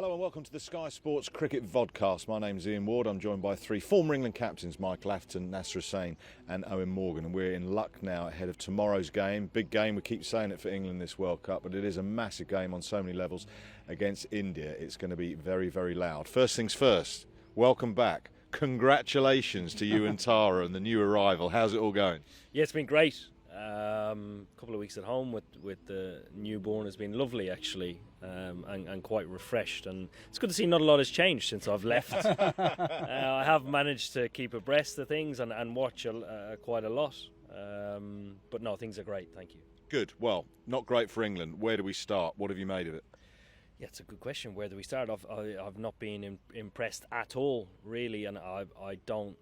Hello and welcome to the Sky Sports Cricket Vodcast. My name's Ian Ward. I'm joined by three former England captains, Michael Atherton, Nasser Hussain and Eoin Morgan. And we're in luck now ahead of tomorrow's game. Big game, we keep saying it for England this World Cup, but it is a massive game on so many levels against India. It's going to be very, very loud. First things first, welcome back. Congratulations to you and Tara and the new arrival. How's it all going? Yeah, it's been great. A couple of weeks at home with the newborn has been lovely, actually, and quite refreshed. And it's good to see not a lot has changed since I've left. I have managed to keep abreast of things and watch quite a lot. But no, things are great, thank you. Good. Well, not great for England. Where do we start? What have you made of it? Yeah, it's a good question. Where do we start? I've not been impressed at all, really, and I don't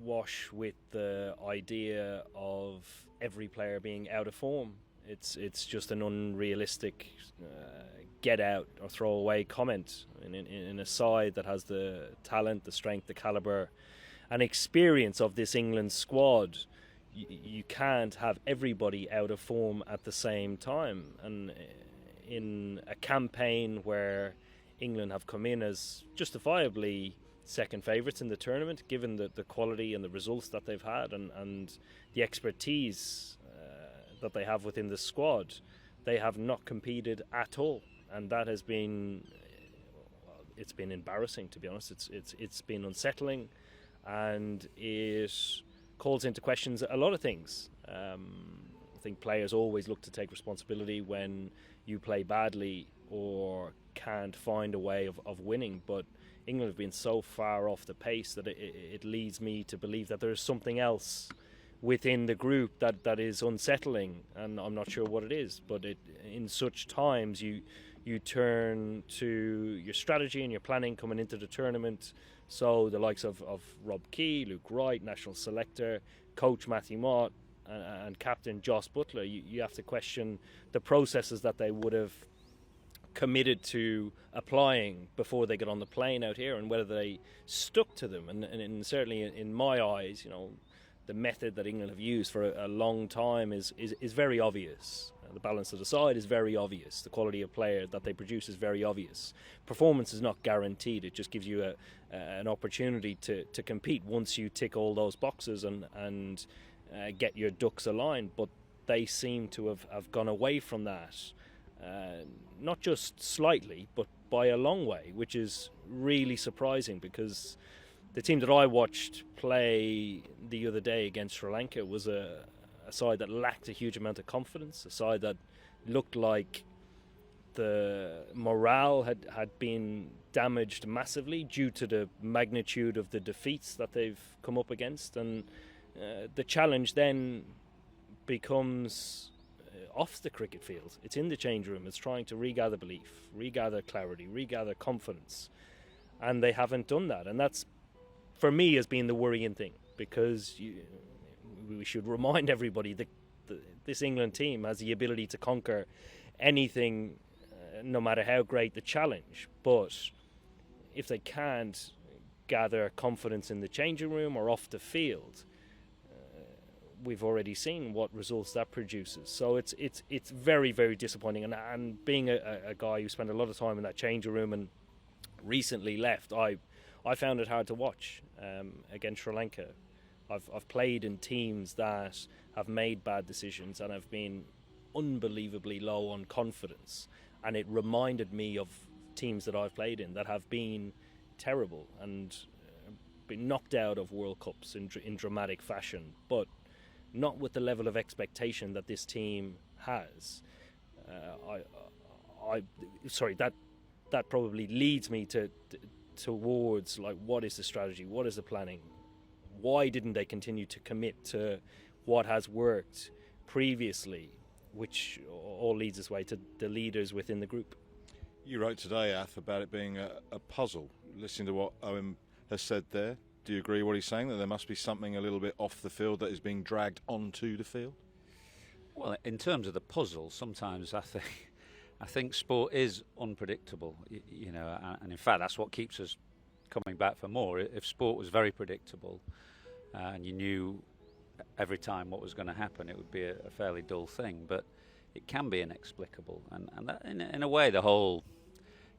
wash with the idea of every player being out of form. It's just an unrealistic get out or throw away comment in a side that has the talent, the strength, the calibre and experience of this England squad. You can't have everybody out of form at the same time, and in a campaign where England have come in as justifiably second favourites in the tournament, given the quality and the results that they've had and the expertise that they have within the squad, they have not competed at all, and that has been it's been embarrassing, to be honest. It's been unsettling, and it calls into questions a lot of things. I think players always look to take responsibility when you play badly or can't find a way of winning, but England have been so far off the pace that it leads me to believe that there's something else within the group that is unsettling, and I'm not sure what it is. But in such times you turn to your strategy and your planning coming into the tournament. So the likes of Rob Key, Luke Wright, national selector, coach Matthew Mott and captain Jos Buttler, you have to question the processes that they would have committed to applying before they got on the plane out here, and whether they stuck to them. And certainly in my eyes, the method that England have used for a long time is very obvious. The balance of the side is very obvious. The quality of player that they produce is very obvious. Performance is not guaranteed. It just gives you an opportunity to compete once you tick all those boxes and get your ducks aligned. But they seem to have gone away from that. Not just slightly, but by a long way, which is really surprising, because the team that I watched play the other day against Sri Lanka was a side that lacked a huge amount of confidence, a side that looked like the morale had been damaged massively due to the magnitude of the defeats that they've come up against. And the challenge then becomes off the cricket field. It's in the change room. It's trying to regather belief, regather clarity, regather confidence, and they haven't done that. And that's, for me, has been the worrying thing, because we should remind everybody that this England team has the ability to conquer anything, no matter how great the challenge. But if they can't gather confidence in the changing room or off the field, we've already seen what results that produces. So it's very, very disappointing. And being a guy who spent a lot of time in that changing room and recently left, I found it hard to watch against Sri Lanka. I've played in teams that have made bad decisions and have been unbelievably low on confidence, and it reminded me of teams that I've played in that have been terrible and been knocked out of World Cups in dramatic fashion, but not with the level of expectation that this team has. That probably leads me towards, like, what is the strategy? What is the planning? Why didn't they continue to commit to what has worked previously, which all leads us way to the leaders within the group? You wrote today, Ath, about it being a puzzle. Listening to what Eoin has said there, do you agree what he's saying, that there must be something a little bit off the field that is being dragged onto the field? Well, in terms of the puzzle, sometimes I think sport is unpredictable, and in fact that's what keeps us coming back for more. If sport was very predictable and you knew every time what was going to happen, it would be a fairly dull thing. But it can be inexplicable, and that, in a way, the whole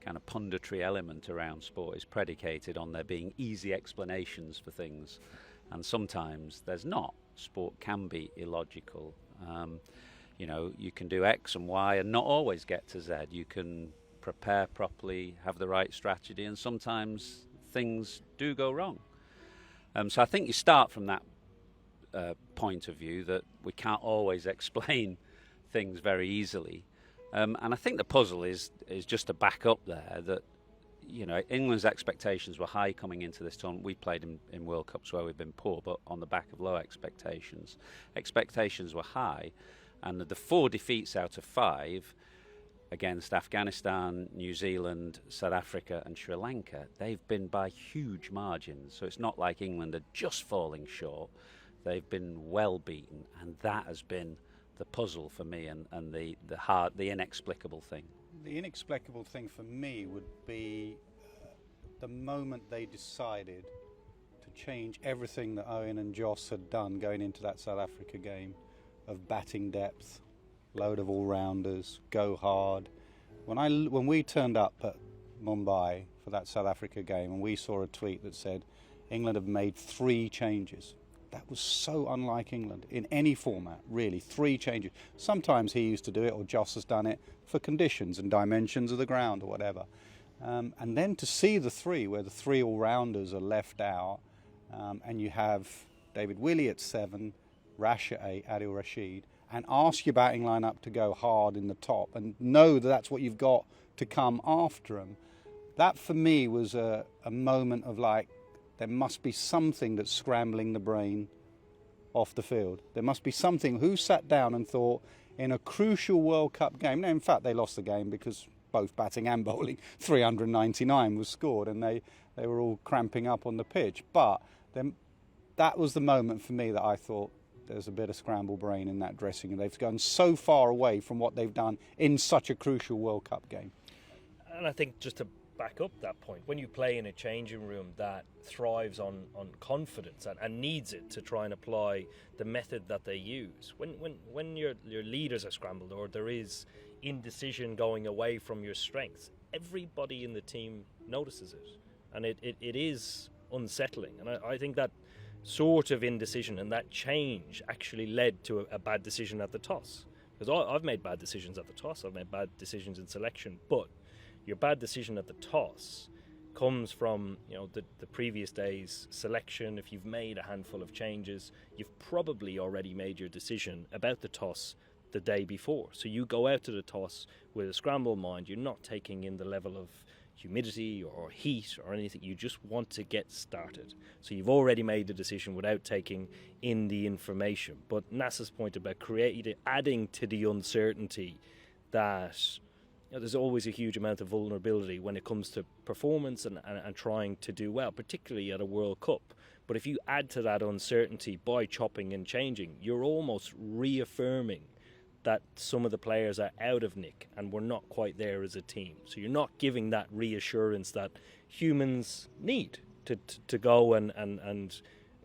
kind of punditry element around sport is predicated on there being easy explanations for things, and sometimes there's not. Sport can be illogical. You know, you can do X and Y and not always get to Z. You can prepare properly, have the right strategy, and sometimes things do go wrong. So I think you start from that point of view that we can't always explain things very easily. And I think the puzzle is just to back up there that, you know, England's expectations were high coming into this tournament. We played in World Cups where we've been poor, but on the back of low expectations. Expectations were high, and the 4 defeats out of 5 against Afghanistan, New Zealand, South Africa and Sri Lanka, they've been by huge margins. So it's not like England are just falling short. They've been well beaten, and that has been the puzzle for me and the inexplicable thing. The inexplicable thing for me would be the moment they decided to change everything that Eoin and Jos had done going into that South Africa game, of batting depth, load of all-rounders, go hard. When we turned up at Mumbai for that South Africa game and we saw a tweet that said England have made 3 changes, that was so unlike England in any format, really. 3 changes. Sometimes he used to do it, or Jos has done it, for conditions and dimensions of the ground or whatever. And then to see the 3, where the 3 all-rounders are left out, and you have David Willey at 7, Rash at 8, Adil Rashid, and ask your batting lineup to go hard in the top and know that that's what you've got to come after them. That for me was a moment of like, there must be something that's scrambling the brain off the field. There must be something. Who sat down and thought, in a crucial World Cup game, now in fact they lost the game because both batting and bowling, 399 was scored, and they were all cramping up on the pitch. But then that was the moment for me that I thought, there's a bit of scramble brain in that dressing room. They've gone so far away from what they've done in such a crucial World Cup game. And I think just to back up that point, when you play in a changing room that thrives on confidence and needs it to try and apply the method that they use, when your leaders are scrambled or there is indecision going away from your strengths, everybody in the team notices it, and it is unsettling. And I think that sort of indecision and that change actually led to a bad decision at the toss, because I've made bad decisions at the toss, I've made bad decisions in selection, but your bad decision at the toss comes from, you know, the previous day's selection. If you've made a handful of changes, you've probably already made your decision about the toss the day before. So you go out to the toss with a scrambled mind. You're not taking in the level of humidity or heat or anything. You just want to get started. So you've already made the decision without taking in the information. But Nasser's point about adding to the uncertainty that, you know, there's always a huge amount of vulnerability when it comes to performance and trying to do well, particularly at a World Cup. But if you add to that uncertainty by chopping and changing, you're almost reaffirming that some of the players are out of nick and we're not quite there as a team. So you're not giving that reassurance that humans need to go and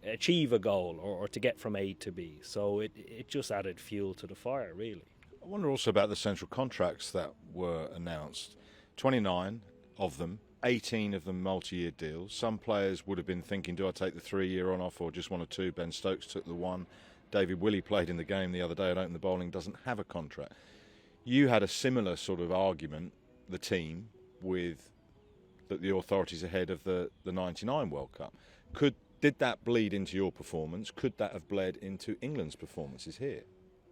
achieve a goal or to get from A to B. So it just added fuel to the fire, really. I wonder also about the central contracts that were announced. 29 of them, 18 of them multi-year deals. Some players would have been thinking, do I take the 3-year on off or just 1 or 2? Ben Stokes took the 1. David Willey played in the game the other day and opened the bowling, doesn't have a contract. You had a similar sort of argument, the team, with the authorities ahead of the 99 World Cup. Did that bleed into your performance? Could that have bled into England's performances here?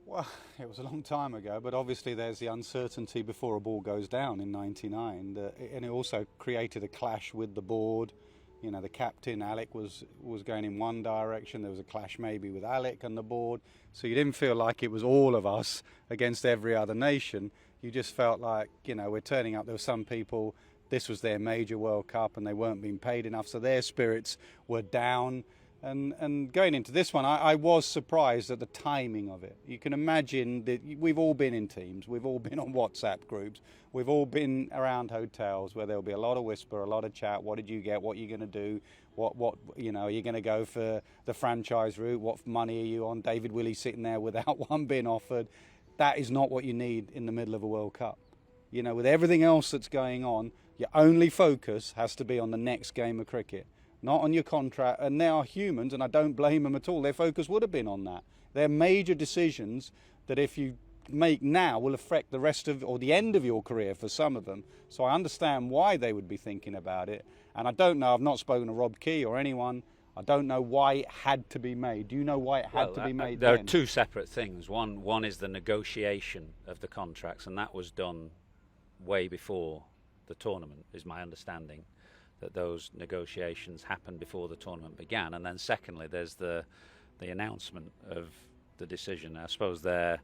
Well, it was a long time ago, but obviously there's the uncertainty before a ball goes down in 99. And it also created a clash with the board. You know, the captain, Alec, was going in one direction. There was a clash maybe with Alec and the board. So you didn't feel like it was all of us against every other nation. You just felt like, you know, we're turning up. There were some people, this was their major World Cup and they weren't being paid enough, so their spirits were down. And going into this one, I was surprised at the timing of it. You can imagine that we've all been in teams, we've all been on WhatsApp groups, we've all been around hotels where there'll be a lot of whisper, a lot of chat. What did you get? What are you going to do? What you know, are you going to go for the franchise route? What money are you on? David Willey sitting there without one being offered. That is not what you need in the middle of a World Cup. You know, with everything else that's going on, Your only focus has to be on the next game of cricket, not on your contract. And they are humans, and I don't blame them at all. Their focus would have been on that. They're major decisions that if you make now will affect the rest of, or the end of your career for some of them. So I understand why they would be thinking about it. And I don't know, I've not spoken to Rob Key or anyone. I don't know why it had to be made. Do you know why it had to be made? There then? are two separate things. One is the negotiation of the contracts, and that was done way before the tournament, is my understanding, that those negotiations happened before the tournament began. And then secondly, there's the announcement of the decision. I suppose they're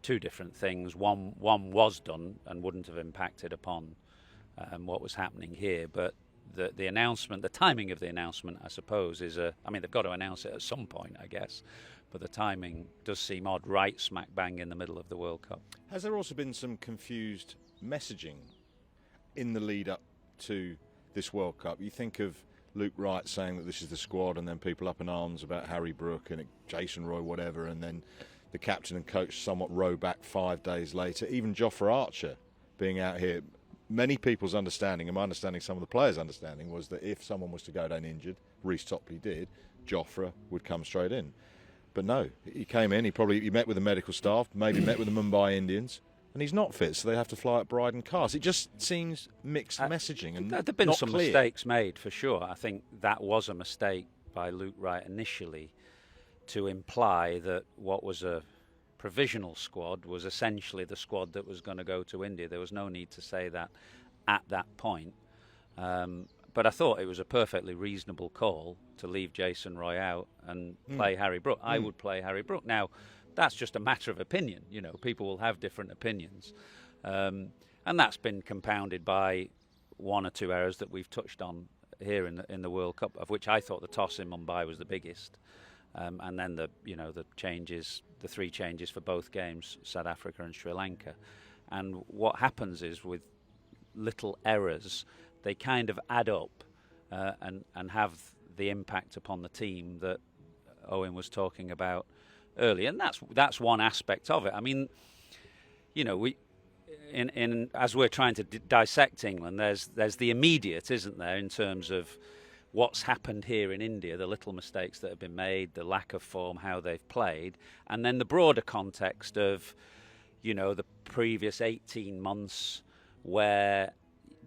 two different things. One was done and wouldn't have impacted upon what was happening here, but the announcement, the timing of the announcement, I suppose, is I mean, they've got to announce it at some point, I guess, but the timing does seem odd, right smack bang in the middle of the World Cup. Has there also been some confused messaging in the lead up to this World Cup? You think of Luke Wright saying that this is the squad, and then people up in arms about Harry Brook and Jason Roy, whatever, and then the captain and coach somewhat row back 5 days later. Even Jofra Archer being out here. Many people's understanding, and my understanding, some of the players' understanding, was that if someone was to go down injured, Reece Topley did, Jofra would come straight in. But no, he came in, he met with the medical staff, maybe met with the Mumbai Indians, and he's not fit, so they have to fly at bride and cast. It just seems mixed messaging and there have been not some clear. mistakes made, for sure. I think that was a mistake by Luke Wright initially, to imply that what was a provisional squad was essentially the squad that was going to go to India. There was no need to say that at that point. But I thought it was a perfectly reasonable call to leave Jason Roy out and play Harry Brook. I would play Harry Brook. Now, that's just a matter of opinion. You know, people will have different opinions. And that's been compounded by one or two errors that we've touched on here in the World Cup, of which I thought the toss in Mumbai was the biggest. And then the changes, the three changes for both games, South Africa and Sri Lanka. And what happens is, with little errors, they kind of add up and have the impact upon the team that Eoin was talking about earlier. And that's one aspect of it. I mean, you know, as we're trying to dissect England, there's the immediate, isn't there, in terms of what's happened here in India, the little mistakes that have been made, the lack of form, how they've played, and then the broader context of, you know, the previous 18 months where,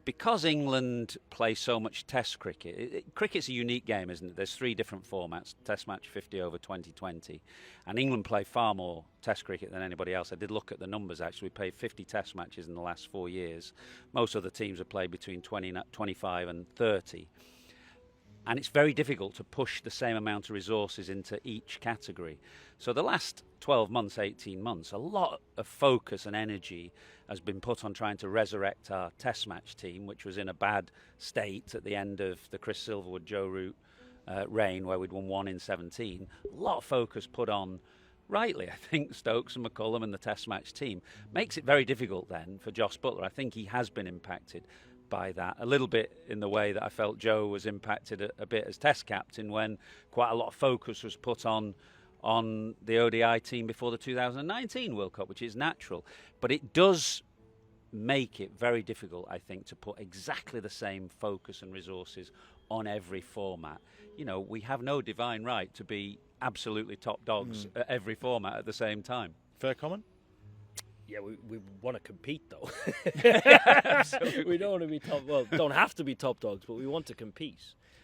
because England play so much Test cricket, cricket's a unique game, isn't it? There's three different formats, Test match, 50 over, 2020, and England play far more Test cricket than anybody else. I did look at the numbers, actually. We played 50 Test matches in the last 4 years. Most other teams have played between 25 and 30. And it's very difficult to push the same amount of resources into each category. So the last 12 months, 18 months, a lot of focus and energy has been put on trying to resurrect our Test match team, which was in a bad state at the end of the Chris Silverwood, Joe Root reign, where we'd won 1 in 17. A lot of focus put on, rightly, I think, Stokes and McCullum and the Test match team. Makes it very difficult then for Jos Buttler. I think he has been impacted by that, a little bit in the way that I felt Joe was impacted a bit as Test captain, when quite a lot of focus was put on the ODI team before the 2019 World Cup, which is natural. But it does make it very difficult, I think, to put exactly the same focus and resources on every format. You know, we have no divine right to be absolutely top dogs at every format at the same time. Fair comment? Yeah, we want to compete, though. Absolutely. We don't want to be top. Well, don't have to be top dogs, but we want to compete.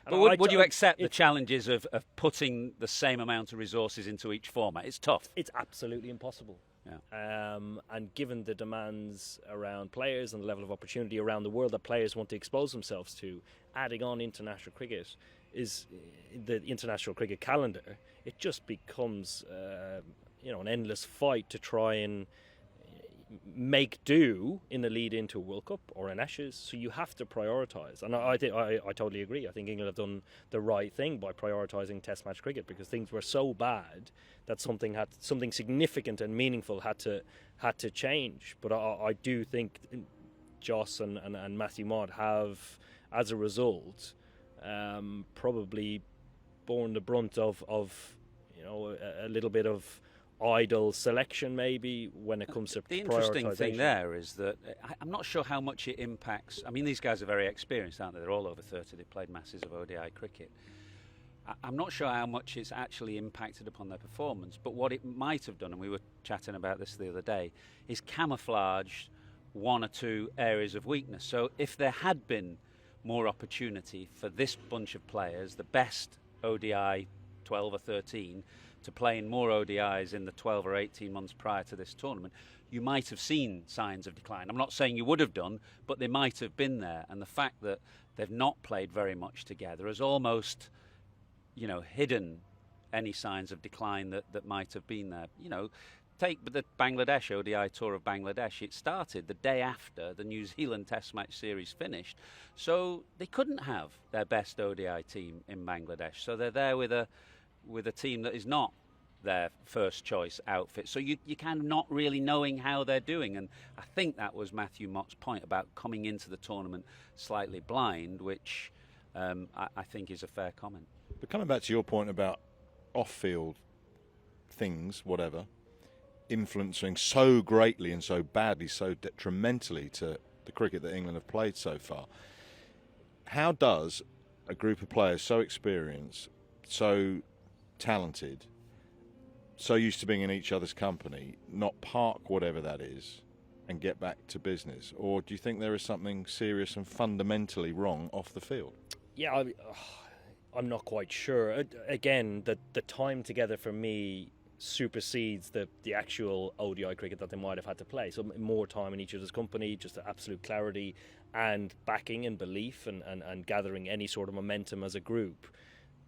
But would you accept the challenges of putting the same amount of resources into each format? It's tough. It's absolutely impossible. Yeah. And given the demands around players and the level of opportunity around the world that players want to expose themselves to, adding on international cricket is the international cricket calendar. It just becomes an endless fight to try and make do in the lead into a World Cup or an Ashes. So you have to prioritise, and I totally agree. I think England have done the right thing by prioritising Test match cricket, because things were so bad that something significant and meaningful had to change. But I do think Jos and Matthew Mott have, as a result, probably borne the brunt of a little bit of idle selection maybe when it comes to the interesting prioritisation. thing there is that I'm not sure how much it impacts. I mean, these guys are very experienced, aren't they? They're all over 30. They've played masses of ODI cricket. I'm not sure how much it's actually impacted upon their performance, but what it might have done, and we were chatting about this the other day, is camouflaged one or two areas of weakness. So if there had been more opportunity for this bunch of players, the best ODI 12 or 13, to play in more ODIs in the 12 or 18 months prior to this tournament, you might have seen signs of decline. I'm not saying you would have done, but they might have been there. And the fact that they've not played very much together has almost, hidden any signs of decline that might have been there. Take the Bangladesh ODI tour of Bangladesh. It started the day after the New Zealand Test match series finished, so they couldn't have their best ODI team in Bangladesh. So they're there with a team that is not their first choice outfit. So you kind of not really knowing how they're doing. And I think that was Matthew Mott's point about coming into the tournament slightly blind, which I think is a fair comment. But coming back to your point about off-field things, whatever, influencing so greatly and so badly, so detrimentally to the cricket that England have played so far, how does a group of players so experienced, so talented, so used to being in each other's company, not park whatever that is and get back to business? Or do you think there is something serious and fundamentally wrong off the field? Yeah, I'm not quite sure. Again, the time together for me supersedes the actual ODI cricket that they might have had to play. So more time in each other's company, just absolute clarity and backing and belief and gathering any sort of momentum as a group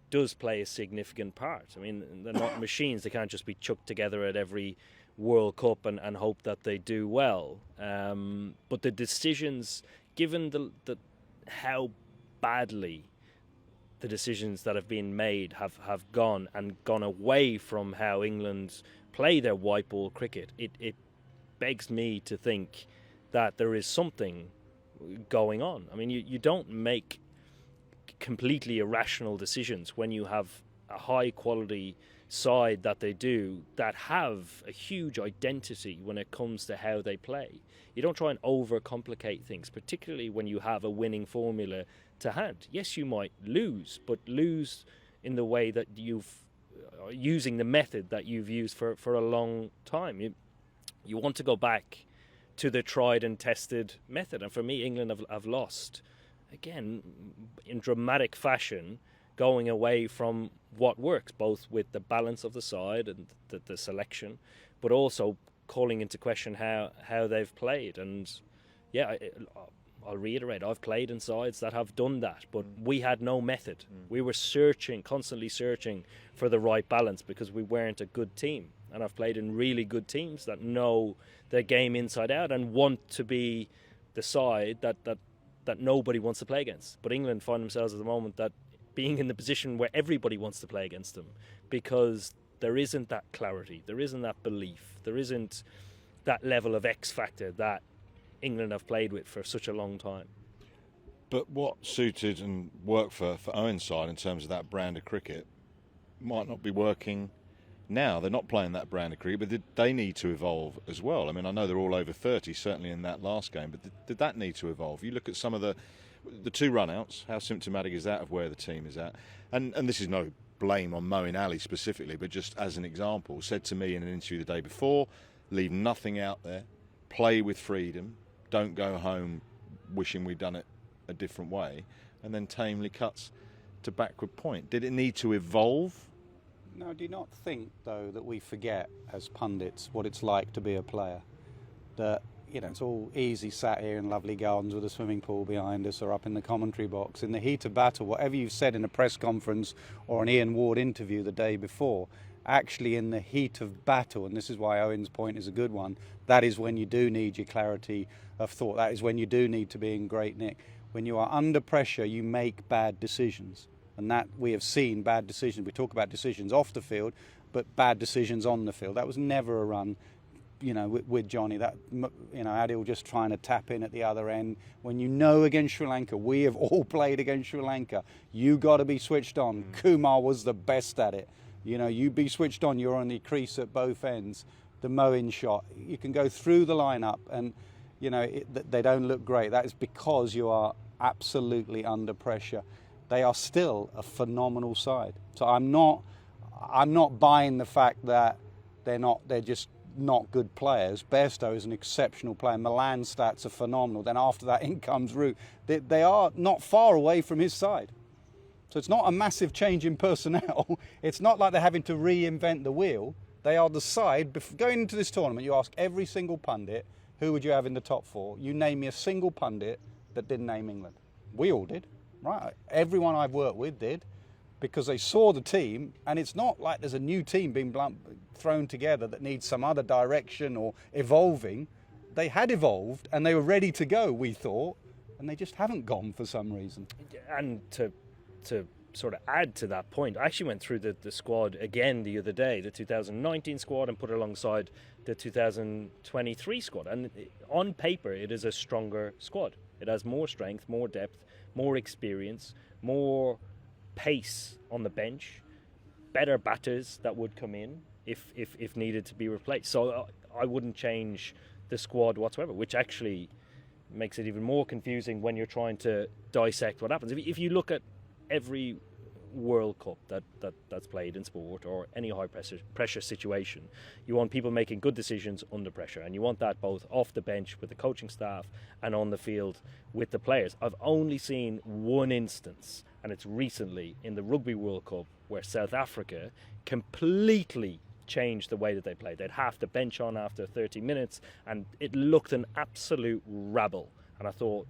does play a significant part. I mean, they're not machines. They can't just be chucked together at every World Cup and hope that they do well. But the decisions, given the how badly the decisions that have been made have gone away from how England play their white ball cricket, it begs me to think that there is something going on. I mean, you don't make completely irrational decisions when you have a high quality side that they do, that have a huge identity when it comes to how they play. You don't try and overcomplicate things, particularly when you have a winning formula to hand. Yes, you might lose, but lose in the way that you've using the method that you've used for a long time. You want to go back to the tried and tested method, and for me, England have lost again in dramatic fashion, going away from what works, both with the balance of the side and the selection, but also calling into question how they've played. And yeah, I'll reiterate, I've played in sides that have done that, but we had no method. We were constantly searching for the right balance because we weren't a good team. And I've played in really good teams that know their game inside out and want to be the side that nobody wants to play against. But England find themselves at the moment that being in the position where everybody wants to play against them, because there isn't that clarity, there isn't that belief, there isn't that level of X factor that England have played with for such a long time. But what suited and worked for Eoin's side in terms of that brand of cricket might not be working now. They're not playing that brand of cricket, but they need to evolve as well. I mean, I know they're all over 30, certainly in that last game, but did that need to evolve? You look at some of the two run-outs, how symptomatic is that of where the team is at? And this is no blame on Moeen Ali specifically, but just as an example, said to me in an interview the day before, leave nothing out there, play with freedom, don't go home wishing we'd done it a different way, and then tamely cuts to backward point. Did it need to evolve? No, do you not think, though, that we forget as pundits what it's like to be a player? That, it's all easy sat here in lovely gardens with a swimming pool behind us or up in the commentary box. In the heat of battle, whatever you've said in a press conference or an Ian Ward interview the day before, actually in the heat of battle, and this is why Owen's point is a good one, that is when you do need your clarity of thought. That is when you do need to be in great nick. When you are under pressure, you make bad decisions. And that we have seen bad decisions. We talk about decisions off the field, but bad decisions on the field. That was never a run, with Johnny. That, Adil just trying to tap in at the other end. When against Sri Lanka, we have all played against Sri Lanka. You got to be switched on. Kumar was the best at it. You know, you be switched on, you're on the crease at both ends. The mowing shot, you can go through the lineup and, you know, they don't look great. That is because you are absolutely under pressure. They are still a phenomenal side. So I'm not buying the fact that they're just not good players. Bairstow is an exceptional player. Milan's stats are phenomenal. Then after that, in comes Root. They are not far away from his side. So it's not a massive change in personnel. It's not like they're having to reinvent the wheel. They are the side. Going into this tournament, you ask every single pundit, who would you have in the top four? You name me a single pundit that didn't name England. We all did, right? Everyone I've worked with did, because they saw the team, and it's not like there's a new team being thrown together that needs some other direction or evolving. They had evolved, and they were ready to go, we thought, and they just haven't gone for some reason. And to sort of add to that point, I actually went through the squad again the other day, the 2019 squad, and put it alongside the 2023 squad. And on paper, it is a stronger squad. It has more strength, more depth, more experience, more pace on the bench, better batters that would come in if needed to be replaced. So I wouldn't change the squad whatsoever, which actually makes it even more confusing when you're trying to dissect what happens. If you look at every World Cup that's played in sport, or any high pressure situation, you want people making good decisions under pressure, and you want that both off the bench with the coaching staff and on the field with the players. I've only seen one instance, and it's recently in the Rugby World Cup, where South Africa completely changed the way that they played. They'd half the bench on after 30 minutes, and it looked an absolute rabble. And I thought,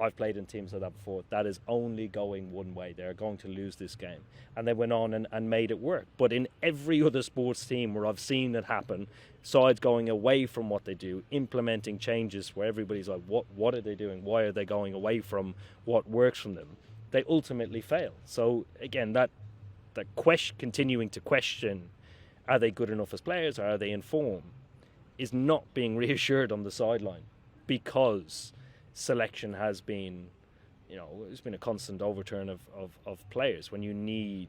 I've played in teams like that before. That is only going one way. They're going to lose this game. And they went on and made it work. But in every other sports team where I've seen it happen, sides going away from what they do, implementing changes where everybody's like, what are they doing? Why are they going away from what works from them? They ultimately fail. So again, that continuing to question, are they good enough as players, or are they in form, is not being reassured on the sideline, because selection has been, it's been a constant overturn of players when you need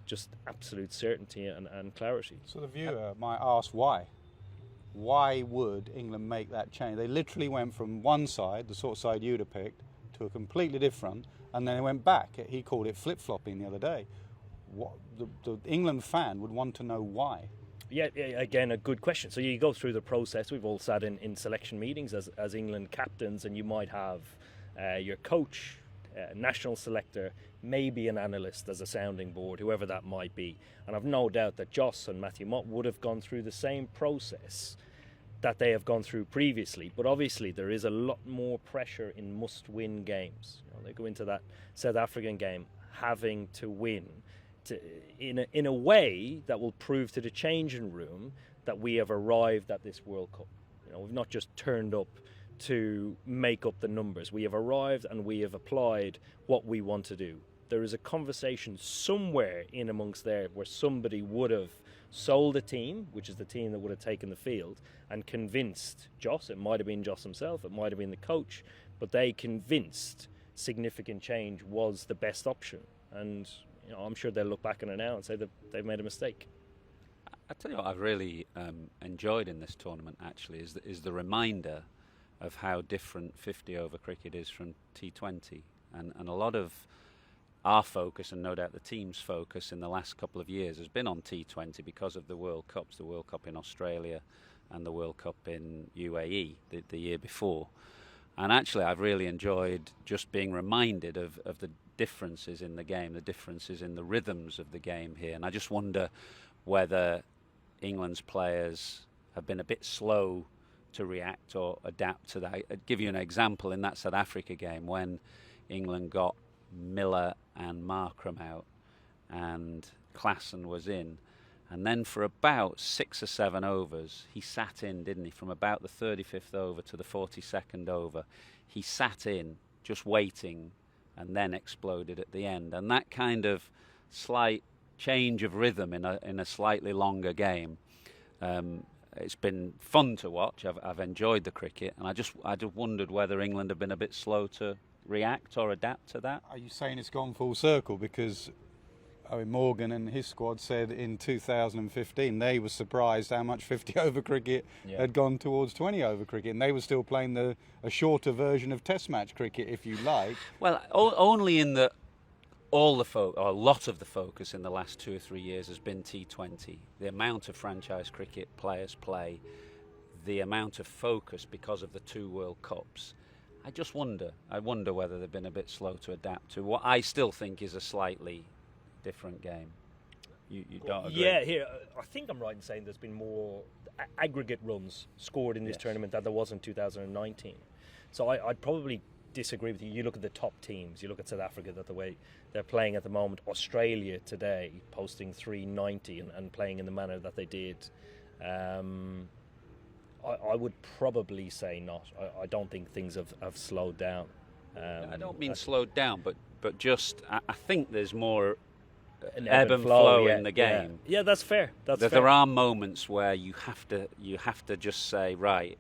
just absolute certainty and clarity. So the viewer might ask why. Why would England make that change? They literally went from one side, the sort of side you'd have picked, to a completely different, and then they went back. He called it flip-flopping the other day. The England fan would want to know why. Yeah, again, a good question. So you go through the process. We've all sat in selection meetings as England captains, and you might have your coach, national selector, maybe an analyst as a sounding board, whoever that might be. And I've no doubt that Jos and Matthew Mott would have gone through the same process that they have gone through previously. But obviously there is a lot more pressure in must-win games. They go into that South African game having to win in a way that will prove to the changing room that we have arrived at this World Cup. We've not just turned up to make up the numbers. We have arrived and we have applied what we want to do. There is a conversation somewhere in amongst there where somebody would have sold a team, which is the team that would have taken the field, and convinced Jos. It might have been Jos himself, it might have been the coach, but they convinced significant change was the best option. And I'm sure they'll look back on it now and say that they've made a mistake. I tell you what I've really enjoyed in this tournament, actually, is the reminder of how different 50-over cricket is from T20. And a lot of our focus, and no doubt the team's focus in the last couple of years, has been on T20 because of the World Cups, the World Cup in Australia and the World Cup in UAE the year before. And actually, I've really enjoyed just being reminded of the differences in the game, the differences in the rhythms of the game here. And I just wonder whether England's players have been a bit slow to react or adapt to that. I'll give you an example in that South Africa game when England got Miller and Markram out and Klaassen was in. And then for about 6 or 7 overs, he sat in, didn't he? From about the 35th over to the 42nd over, he sat in, just waiting, and then exploded at the end. And that kind of slight change of rhythm in a slightly longer game, it's been fun to watch. I've enjoyed the cricket, and I just wondered whether England have been a bit slow to react or adapt to that. Are you saying it's gone full circle? Because Owen Morgan and his squad said in 2015 they were surprised how much 50 over cricket had gone towards 20 over cricket, and they were still playing a shorter version of Test match cricket, if you like. Well, only in the a lot of the focus in the last 2 or 3 years has been T20. The amount of franchise cricket players play, the amount of focus because of the 2 World Cups. I wonder whether they've been a bit slow to adapt to what I still think is a slightly different game. You don't agree? Yeah, here I think I'm right in saying there's been more aggregate runs scored in this tournament than there was in 2019. So I'd probably disagree with you. You look at the top teams. You look at South Africa, that the way they're playing at the moment. Australia today posting 390 and playing in the manner that they did. I would probably say not. I don't think things have slowed down. I don't mean slowed down, but just I think there's more an ebb and flow in the game. Yeah, that's fair. There are moments where you have to just say, right,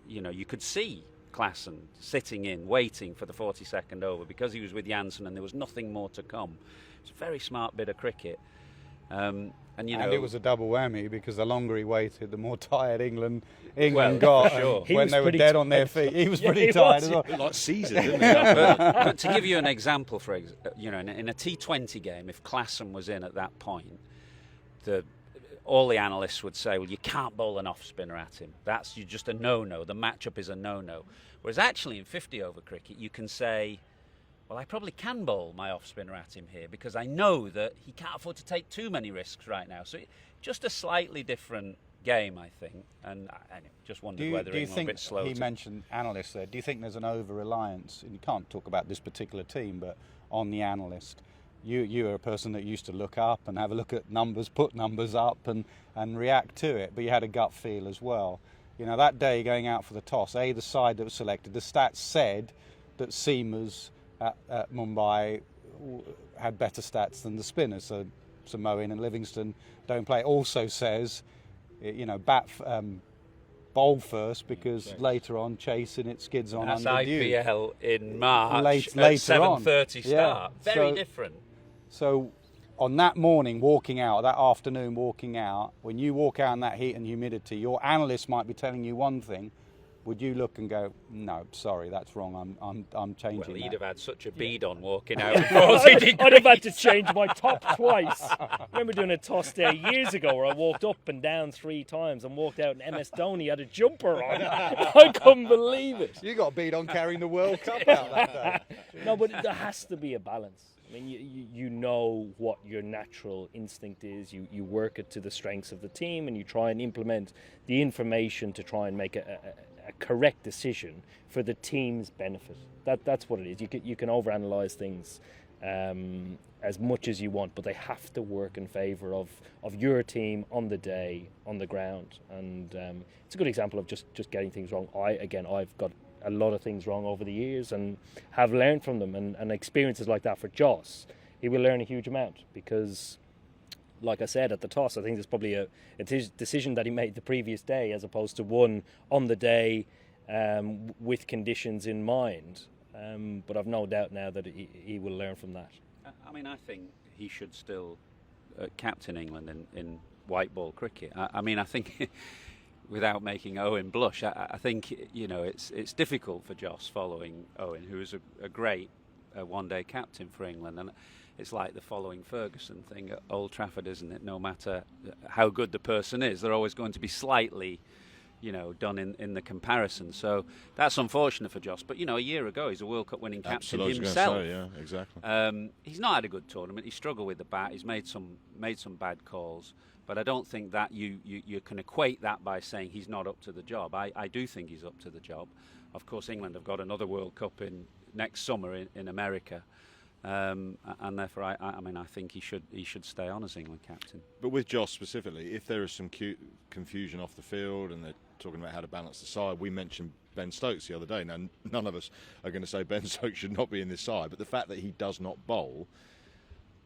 you could see Klaassen sitting in, waiting for the 42nd over because he was with Janssen and there was nothing more to come. It's a very smart bit of cricket. And it was a double whammy because the longer he waited, the more tired England well, got. Sure. When they were dead on their feet, he was pretty tired as well. Like Caesar, didn't he? But to give you an example, in a T20 game, if Klaassen was in at that point, all the analysts would say, well, you can't bowl an off-spinner at him. That's just a no-no. The matchup is a no-no. Whereas actually in 50-over cricket, you can say, well, I probably can bowl my off-spinner at him here because I know that he can't afford to take too many risks right now. So just a slightly different game, I think. And I just wondered whether England were a bit slow. He mentioned analysts there. Do you think there's an over-reliance, and you can't talk about this particular team, but on the analyst? You are a person that used to look up and have a look at numbers, put numbers up and react to it, but you had a gut feel as well. That day going out for the toss, the side that was selected, the stats said that seamers at Mumbai had better stats than the spinners, so Moeen and Livingston don't play. Also says, bowl first because later on chasing it skids on that's under due. IPL in March later at 7:30 start. Very different. So on that morning walking out, that afternoon walking out, when you walk out in that heat and humidity, your analyst might be telling you one thing. Would you look and go, no, sorry, that's wrong, I'm changing Well, he'd that. have had such a bead on walking out. I'd have had to change my top twice. I remember doing a toss day years ago where I walked up and down 3 times and walked out and MS Dhoni had a jumper on. I couldn't believe it. You got a beat on carrying the World Cup out that day. No, but there has to be a balance. I mean, you know what your natural instinct is. You work it to the strengths of the team and you try and implement the information to try and make a correct decision for the team's benefit. That's what it is. You can overanalyze things as much as you want, but they have to work in favour of your team on the day, on the ground. And it's a good example of just getting things wrong. I've got a lot of things wrong over the years and have learned from them. And experiences like that for Jos, he will learn a huge amount because, like I said at the toss, I think there's probably a decision that he made the previous day as opposed to one on the day with conditions in mind. But I've no doubt now that he will learn from that. I mean, I think he should still captain England in white ball cricket. I think, without making Eoin blush, I think it's difficult for Jos following Eoin, who is a great one-day captain for England, and it's like the following Ferguson thing at Old Trafford, isn't it? No matter how good the person is, they're always going to be slightly, done in the comparison. So that's unfortunate for Jos. But a year ago, he's a World Cup winning captain himself. Yeah, exactly. He's not had a good tournament. He struggled with the bat. He's made some bad calls. But I don't think that you can equate that by saying he's not up to the job. I do think he's up to the job. Of course, England have got another World Cup next summer in America. And therefore, I think he should stay on as England captain. But with Jos specifically, if there is some confusion off the field and they're talking about how to balance the side, we mentioned Ben Stokes the other day. Now, none of us are going to say Ben Stokes should not be in this side, but the fact that he does not bowl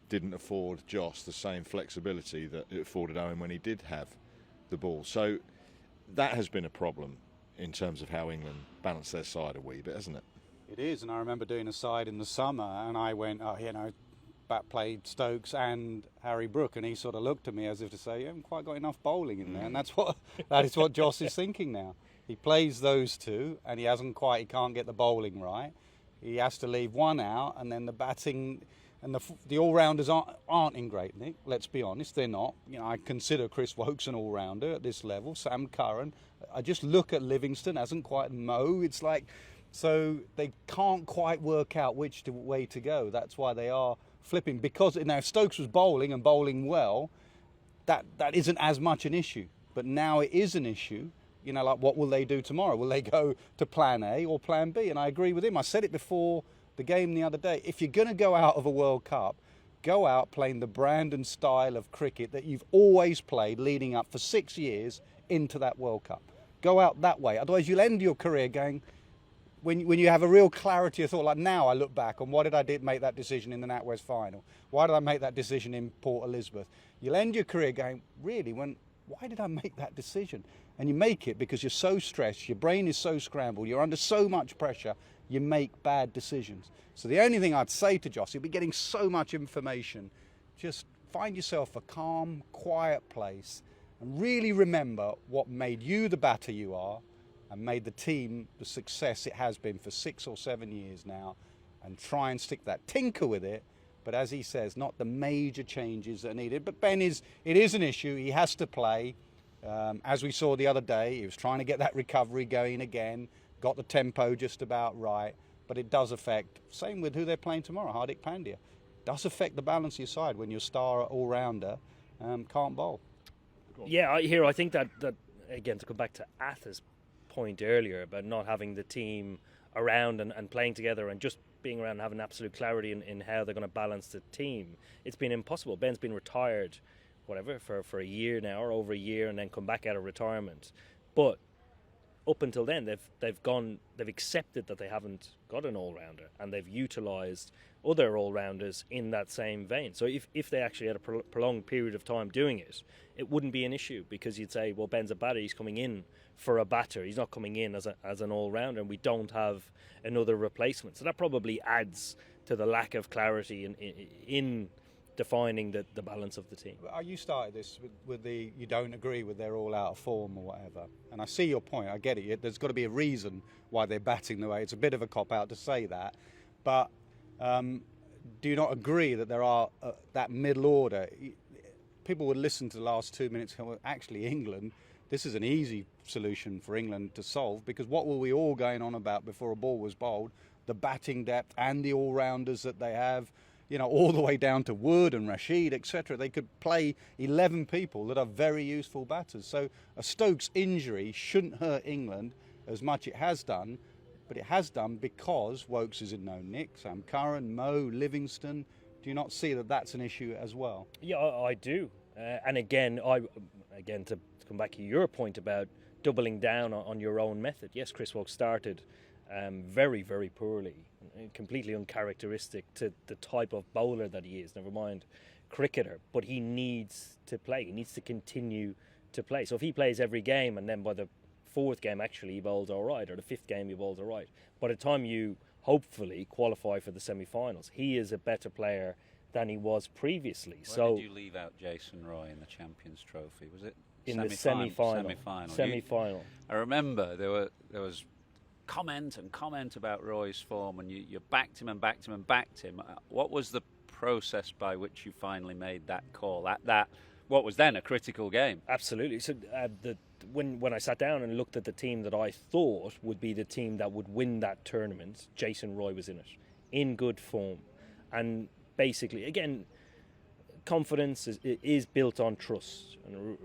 didn't afford Jos the same flexibility that it afforded Eoin when he did have the ball. So that has been a problem in terms of how England balance their side a wee bit, hasn't it? It is, and I remember doing a side in the summer, and I went, played Stokes and Harry Brook, and he sort of looked at me as if to say, you haven't quite got enough bowling in there. And that is what Jos is thinking now. He plays those two, and he can't get the bowling right. He has to leave one out, and then the batting and the all-rounders aren't in great nick. Let's be honest, they're not. I consider Chris Woakes an all-rounder at this level. Sam Curran. I just look at Livingston, hasn't quite Mo. It's like, so they can't quite work out which way to go. That's why they are flipping. Because now if Stokes was bowling and bowling well, that isn't as much an issue. But now it is an issue. Like what will they do tomorrow? Will they go to plan A or plan B? And I agree with him. I said it before the game the other day. If you're going to go out of a World Cup, go out playing the brand and style of cricket that you've always played leading up for 6 years into that World Cup. Go out that way. Otherwise you'll end your career going, when you have a real clarity of thought, like now I look back on why did I make that decision in the NatWest final? Why did I make that decision in Port Elizabeth? You'll end your career going, really, why did I make that decision? And you make it because you're so stressed, your brain is so scrambled, you're under so much pressure, you make bad decisions. So the only thing I'd say to Jos, you'll be getting so much information, just find yourself a calm, quiet place and really remember what made you the batter you are and made the team the success it has been for 6 or 7 years now, and try and stick that. Tinker with it, but as he says, not the major changes that are needed. But it is an issue. He has to play. As we saw the other day, he was trying to get that recovery going again, got the tempo just about right, but it does affect, same with who they're playing tomorrow, Hardik Pandya. It does affect the balance of your side when your star all-rounder can't bowl. Yeah, I think that again, to come back to Atha's point earlier about not having the team around and playing together and just being around and having absolute clarity in how they're going to balance the team, it's been impossible. Ben's been retired for a year now, or over a year, and then come back out of retirement. But up until then, they've accepted that they haven't got an all-rounder, and they've utilised other all-rounders in that same vein. So if they actually had a prolonged period of time doing it, it wouldn't be an issue, because you'd say, well, Ben's a batter, he's coming in for a batter, he's not coming in as an all-rounder, and we don't have another replacement. So that probably adds to the lack of clarity in defining the balance of the team. You started this with the you don't agree with they're all out of form or whatever, and I see your point. I get it. There's got to be a reason why they're batting the way. It's a bit of a cop out to say that, but do you not agree that there are that middle order? People would listen to the last 2 minutes and go, well, actually England, this is an easy solution for England to solve, because what were we all going on about before a ball was bowled? The batting depth and the all-rounders that they have, all the way down to Wood and Rashid, etc. They could play 11 people that are very useful batters. So a Stokes injury shouldn't hurt England as much it has done, but it has done because Woakes is in no nick, Sam Curran, Mo, Livingston. Do you not see that that's an issue as well? Yeah, I do. And again, to come back to your point about doubling down on your own method. Yes, Chris Woakes started very, very poorly, completely uncharacteristic to the type of bowler that he is, never mind cricketer, but he needs to play. He needs to continue to play. So if he plays every game and then by the 4th game actually he bowls all right, or the 5th game he bowls all right, by the time you hopefully qualify for the semi-finals, he is a better player than he was previously. Where did you leave out Jason Roy in the Champions Trophy? Was it in the semi-final? Semi-final. I remember there was comment about Roy's form, and you backed him. What was the process by which you finally made that call at that what was then a critical game? Absolutely. So when I sat down and looked at the team that I thought would be the team that would win that tournament, Jason Roy was in it, in good form, and basically, again, confidence is built on trust and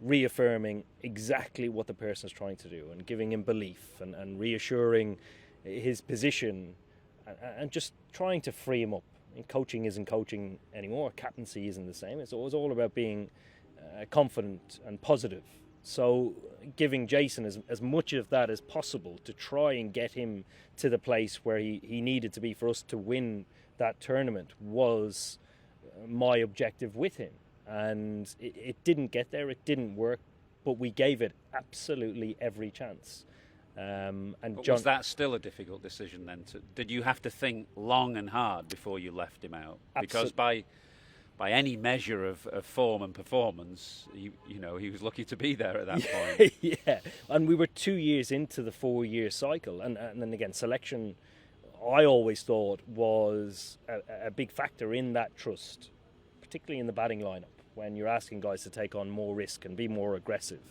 reaffirming exactly what the person is trying to do and giving him belief and reassuring his position and just trying to free him up. And coaching isn't coaching anymore. Captaincy isn't the same. It's always all about being confident and positive. So giving Jason as much of that as possible to try and get him to the place where he needed to be for us to win that tournament was my objective with him. And it didn't get there, it didn't work, but we gave it absolutely every chance. And But John, was that still a difficult decision then? Did you have to think long and hard before you left him out? Because by any measure of form and performance, he was lucky to be there at that point. Yeah, and we were 2 years into the 4-year cycle, and then again, selection, I always thought was a big factor in that trust, particularly in the batting lineup when you're asking guys to take on more risk and be more aggressive.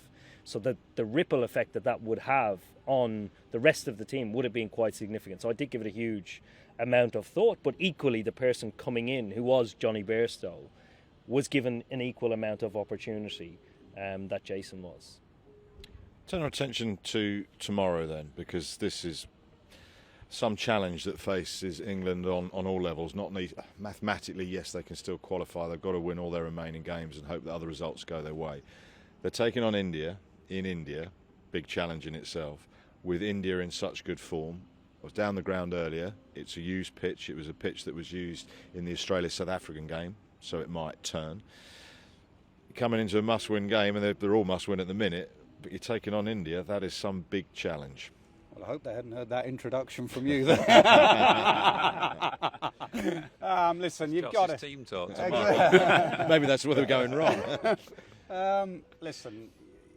So that the ripple effect that would have on the rest of the team would have been quite significant. So I did give it a huge amount of thought, but equally the person coming in, who was Johnny Bairstow, was given an equal amount of opportunity that Jason was. Turn our attention to tomorrow then, because this is some challenge that faces England on all levels. Mathematically, yes, they can still qualify. They've got to win all their remaining games and hope that other results go their way. They're taking on India in India, big challenge in itself, with India in such good form. I was down the ground earlier. It's a used pitch. It was a pitch that was used in the Australia-South African game, so it might turn. Coming into a must-win game, and they're all must-win at the minute, but you're taking on India. That is some big challenge. Well, I hope they hadn't heard that introduction from you. Listen, you've got to... team talk tomorrow. Maybe that's where they're going wrong. Listen,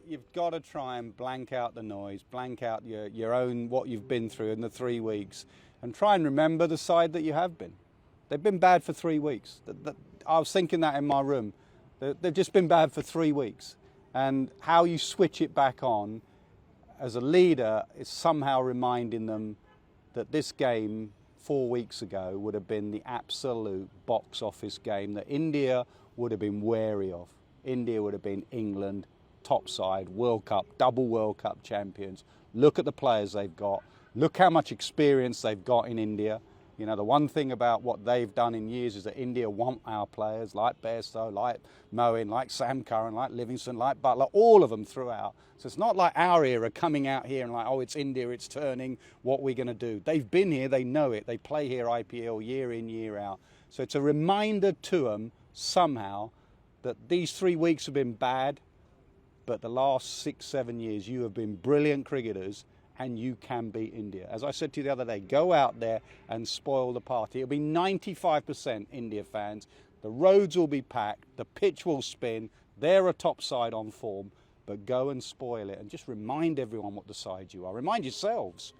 you've got to try and blank out the noise, blank out your own, what you've been through in the 3 weeks, and try and remember the side that you have been. They've been bad for 3 weeks. I was thinking that in my room. They've just been bad for 3 weeks. And how you switch it back on as a leader is somehow reminding them that this game 4 weeks ago would have been the absolute box office game that India would have been wary of. India would have been England, top side, World Cup, double World Cup champions. Look at the players they've got. Look how much experience they've got in India. You know, the one thing about what they've done in years is that India want our players like Bairstow, like Moeen, like Sam Curran, like Livingston, like Buttler, all of them throughout. So it's not like our era coming out here and like, oh, it's India, it's turning, what we're going to do. They've been here, they know it. They play here IPL year in, year out. So it's a reminder to them somehow that these 3 weeks have been bad, but the last 6-7 years you have been brilliant cricketers, and you can beat India. As I said to you the other day, go out there and spoil the party. It'll be 95% India fans. The roads will be packed. The pitch will spin. They're a top side on form. But go and spoil it and just remind everyone what the side you are. Remind yourselves.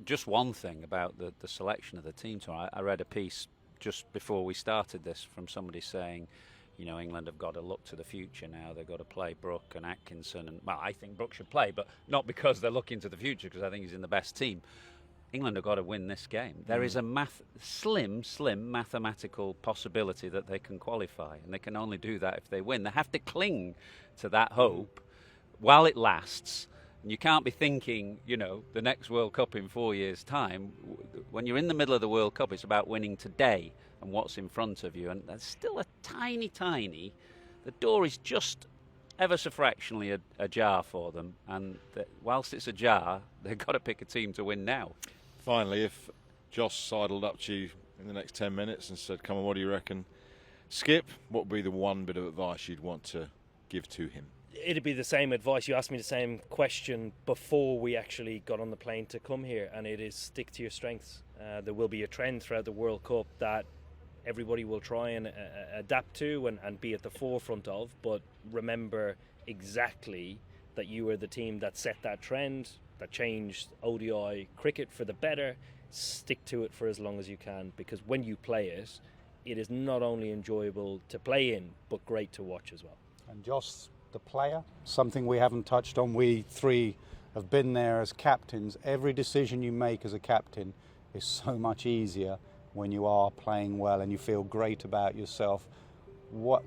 Just one thing about the selection of the team. I read a piece just before we started this from somebody saying, you know, England have got to look to the future now. They've got to play Brook and Atkinson. And, well, I think Brook should play, but not because they're looking to the future, because I think he's in the best team. England have got to win this game. There is a slim mathematical possibility that they can qualify, and they can only do that if they win. They have to cling to that hope while it lasts. And you can't be thinking, you know, the next World Cup in 4 years' time. When you're in the middle of the World Cup, it's about winning today and what's in front of you. And there's still a tiny, the door is just ever so fractionally ajar for them. And whilst it's ajar, they've got to pick a team to win now. Finally, if Jos sidled up to you in the next 10 minutes and said, come on, what do you reckon? Skip, what would be the one bit of advice you'd want to give to him? It'd be the same advice. You asked me the same question before we actually got on the plane to come here, and it is stick to your strengths. There will be a trend throughout the World Cup that everybody will try and adapt to and be at the forefront of, but remember exactly that you were the team that set that trend, that changed ODI cricket for the better. Stick to it for as long as you can, because when you play it, it is not only enjoyable to play in, but great to watch as well. And Jos, the player, something we haven't touched on. We three have been there as captains. Every decision you make as a captain is so much easier when you are playing well and you feel great about yourself. What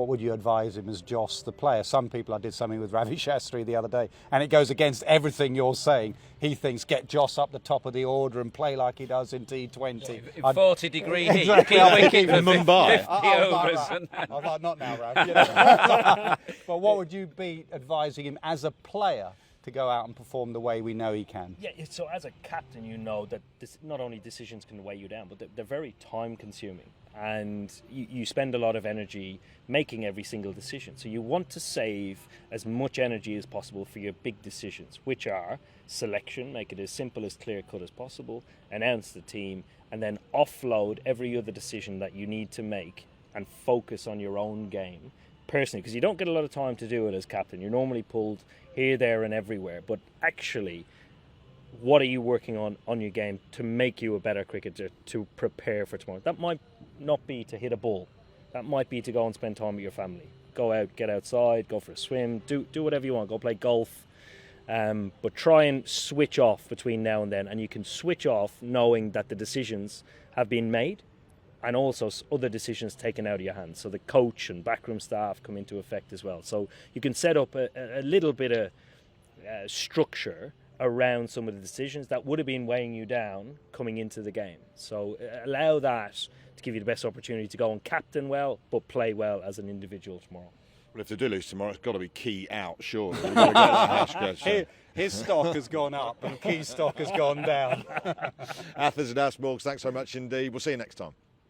would you advise him as Jos, the player? Some people, I did something with Ravi Shastri the other day, and it goes against everything you're saying. He thinks get Jos up the top of the order and play like he does in T20. In 40-degree heat, exactly. keep wicket for Mumbai. 50 overs. I was like, not now, Rav. You know? But what would you be advising him as a player to go out and perform the way we know he can. Yeah, so as a captain, you know that not only decisions can weigh you down, but they're very time consuming. And you spend a lot of energy making every single decision. So you want to save as much energy as possible for your big decisions, which are selection, make it as simple as clear cut as possible, announce the team, and then offload every other decision that you need to make and focus on your own game personally, because you don't get a lot of time to do it as captain. You're normally pulled here, there and everywhere, but actually what are you working on your game to make you a better cricketer, to prepare for tomorrow? That might not be to hit a ball. That might be to go and spend time with your family. Go out, get outside, go for a swim, do whatever you want, go play golf. But try and switch off between now and then. And you can switch off knowing that the decisions have been made and also other decisions taken out of your hands. So the coach and backroom staff come into effect as well. So you can set up a little bit of structure around some of the decisions that would have been weighing you down coming into the game. So allow that to give you the best opportunity to go and captain well, but play well as an individual tomorrow. Well, if they do lose tomorrow, it's got to be Key out, surely. We've got to get that hash, His stock has gone up and Key's stock has gone down. Atherton and Asmorgs, thanks so much indeed. We'll see you next time.